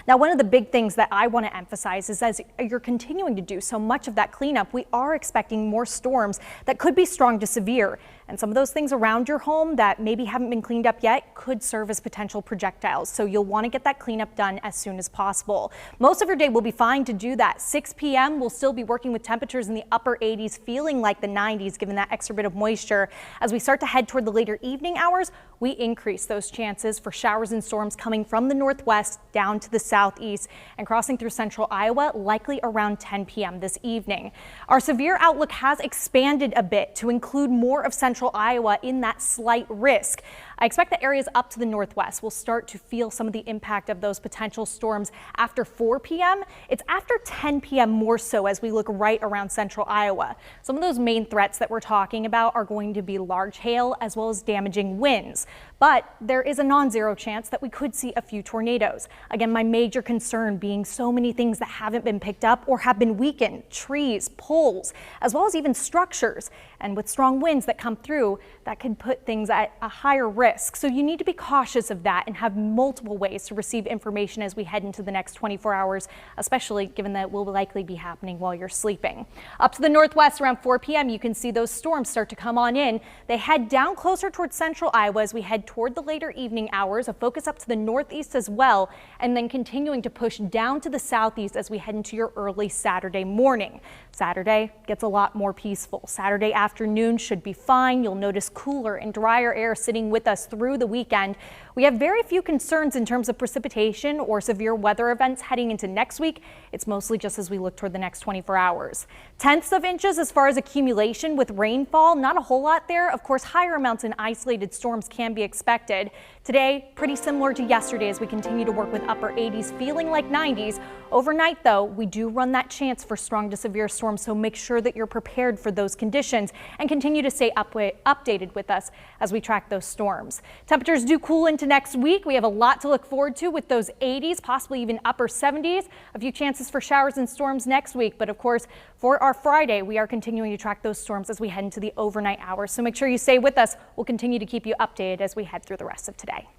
Now, one of the big things that I want to emphasize is as you're continuing to do so much of that cleanup, we are expecting more storms that could be strong to severe. And some of those things around your home that maybe haven't been cleaned up yet could serve as potential projectiles. So you'll want to get that cleanup done as soon as possible. Most of your day will be fine to do that. 6 p.m. we'll still be working with temperatures in the upper 80s, feeling like the 90s, given that extra bit of moisture. As we start to head toward the later evening hours, we increase those chances for showers and storms coming from the northwest down to the southeast and crossing through central Iowa, likely around 10 p.m. this evening. Our severe outlook has expanded a bit to include more of central Iowa in that slight risk. I expect that areas up to the northwest will start to feel some of the impact of those potential storms after 4 p.m. It's after 10 p.m. more so as we look right around central Iowa. Some of those main threats that we're talking about are going to be large hail as well as damaging winds. But there is a non-zero chance that we could see a few tornadoes. Again, my major concern being so many things that haven't been picked up or have been weakened, trees, poles, as well as even structures. And with strong winds that come through, that could put things at a higher risk. So you need to be cautious of that and have multiple ways to receive information as we head into the next 24 hours, especially given that it will likely be happening while you're sleeping. Up to the northwest around 4 p.m. you can see those storms start to come on in. They head down closer towards central Iowa as we head toward the later evening hours, a focus up to the northeast as well, and then continuing to push down to the southeast as we head into your early Saturday morning. Saturday gets a lot more peaceful. Saturday afternoon should be fine. You'll notice cooler and drier air sitting with us through the weekend. We have very few concerns in terms of precipitation or severe weather events heading into next week. It's mostly just as we look toward the next 24 hours. Tenths of inches as far as accumulation with rainfall, not a whole lot there. Of course, higher amounts in isolated storms can be expected. Today, pretty similar to yesterday as we continue to work with upper 80s, feeling like 90s. Overnight, though, we do run that chance for strong to severe storms, so make sure that you're prepared for those conditions and continue to stay updated with us as we track those storms. Temperatures do cool into next week. We have a lot to look forward to with those 80s, possibly even upper 70s. A few chances for showers and storms next week. But of course, for our Friday, we are continuing to track those storms as we head into the overnight hours. So make sure you stay with us. We'll continue to keep you updated as we head through the rest of today.